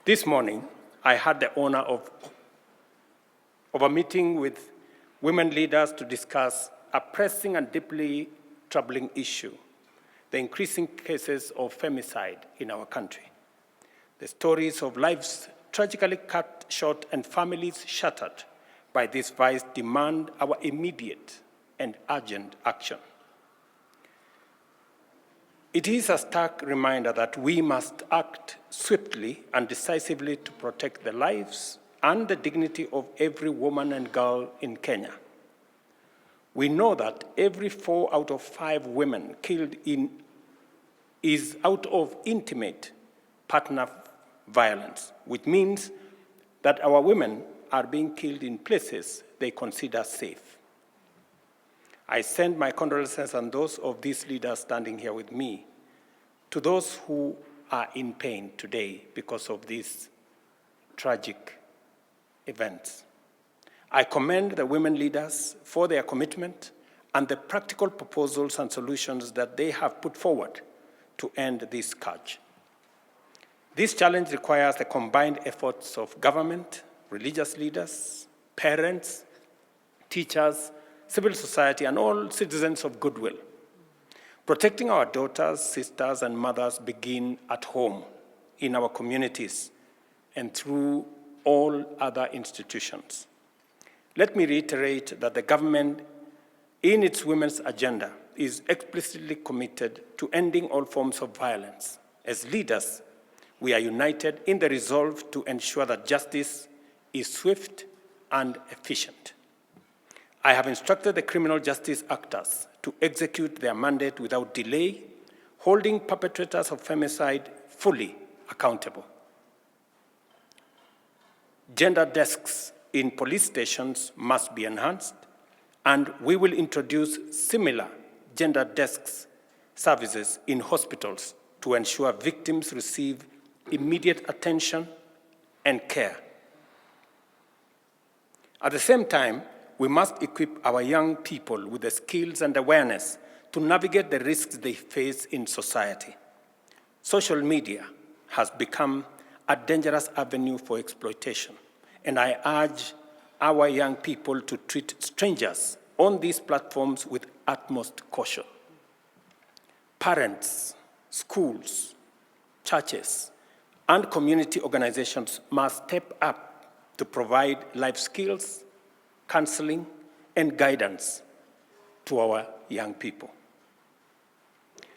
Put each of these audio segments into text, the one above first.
This morning, I had the honor of a meeting with women leaders to discuss a pressing and deeply troubling issue, the increasing cases of femicide in our country. The stories of lives tragically cut short and families shattered by this vice demand our immediate and urgent action. It is a stark reminder that we must act swiftly and decisively to protect the lives and the dignity of every woman and girl in Kenya. We know that every 4 out of 5 women killed is out of intimate partner violence, which means that our women are being killed in places they consider safe. I send my condolences and those of these leaders standing here with me to those who are in pain today because of these tragic events. I commend the women leaders for their commitment and the practical proposals and solutions that they have put forward to end this scourge. This challenge requires the combined efforts of government, religious leaders, parents, teachers, civil society, and all citizens of goodwill. Protecting our daughters, sisters, and mothers begin at home, in our communities, and through all other institutions. Let me reiterate that the government, in its women's agenda, is explicitly committed to ending all forms of violence. As leaders, we are united in the resolve to ensure that justice is swift and efficient. I have instructed the criminal justice actors to execute their mandate without delay, holding perpetrators of femicide fully accountable. Gender desks in police stations must be enhanced, and we will introduce similar gender desks services in hospitals to ensure victims receive immediate attention and care. At the same time, we must equip our young people with the skills and awareness to navigate the risks they face in society. Social media has become a dangerous avenue for exploitation, and I urge our young people to treat strangers on these platforms with utmost caution. Parents, schools, churches, and community organizations must step up to provide life skills, counseling, and guidance to our young people.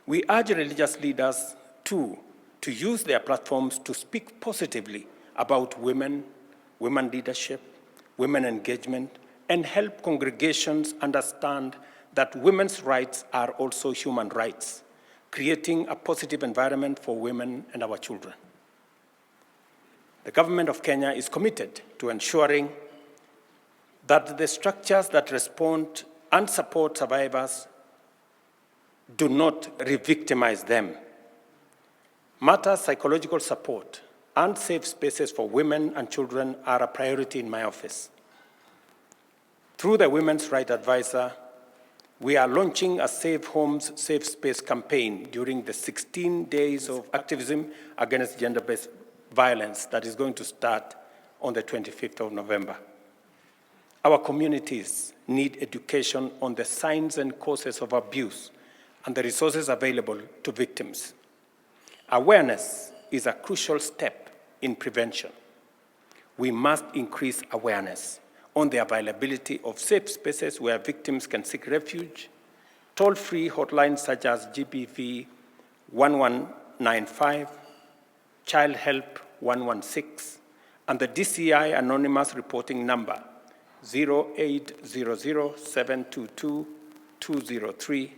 We urge religious leaders, too, to use their platforms to speak positively about women leadership, women engagement, and help congregations understand that women's rights are also human rights, creating a positive environment for women and our children. The government of Kenya is committed to ensuring that the structures that respond and support survivors do not re-victimize them. Matters psychological support and safe spaces for women and children are a priority in my office. Through the Women's Rights Advisor, we are launching a Safe Homes, Safe Space campaign during the 16 days of activism against gender-based violence that is going to start on the 25th of November. Our communities need education on the signs and causes of abuse and the resources available to victims. Awareness is a crucial step in prevention. We must increase awareness on the availability of safe spaces where victims can seek refuge, toll-free hotlines such as GBV 1195, Child Help 116, and the DCI anonymous reporting number 0800-722-203,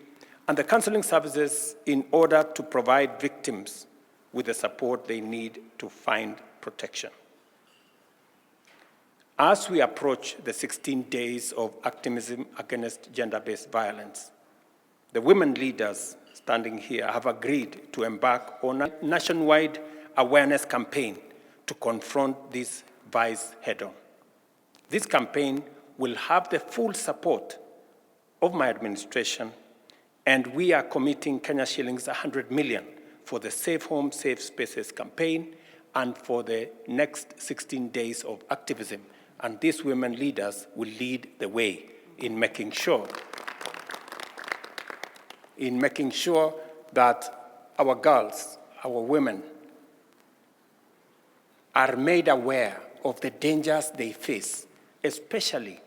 and the counseling services in order to provide victims with the support they need to find protection. As we approach the 16 days of activism against gender-based violence, the women leaders standing here have agreed to embark on a nationwide awareness campaign to confront this vice head-on. This campaign will have the full support of my administration, and we are committing Kenya shillings 100 million for the Safe Home, Safe Spaces campaign and for the next 16 days of activism. And these women leaders will lead the way in making sure that our girls, our women, are made aware of the dangers they face, especially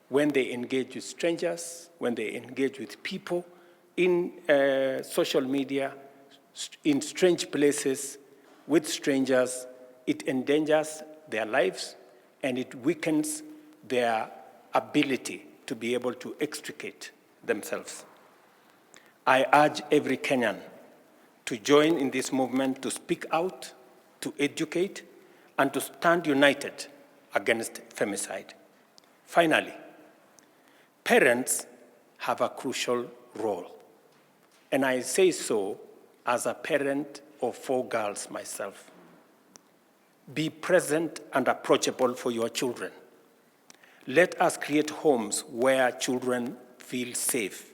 when they engage with strangers, when they engage with people in social media, in strange places, with strangers. It endangers their lives and it weakens their ability to be able to extricate themselves. I urge every Kenyan to join in this movement, to speak out, to educate, and to stand united against femicide. Finally, parents have a crucial role, and I say so as a parent of 4 girls myself. Be present and approachable for your children. Let us create homes where children feel safe,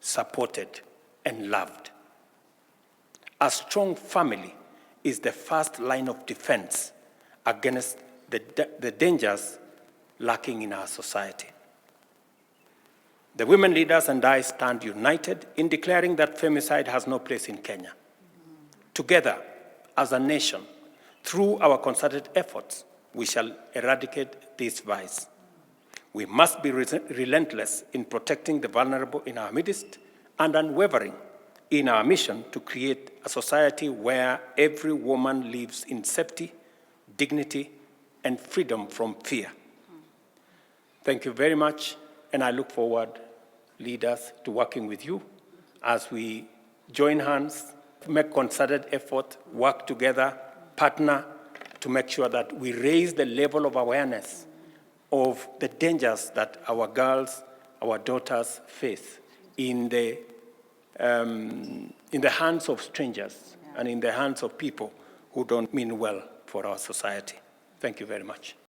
supported, and loved. A strong family is the first line of defense against the dangers lurking in our society. The women leaders and I stand united in declaring that femicide has no place in Kenya. Together, as a nation, through our concerted efforts, we shall eradicate this vice. We must be relentless in protecting the vulnerable in our midst and unwavering in our mission to create a society where every woman lives in safety, dignity, and freedom from fear. Thank you very much, and I look forward, leaders, to working with you as we join hands, make concerted effort, work together, partner to make sure that we raise the level of awareness of the dangers that our girls, our daughters face in the hands of strangers and in the hands of people who don't mean well for our society. Thank you very much.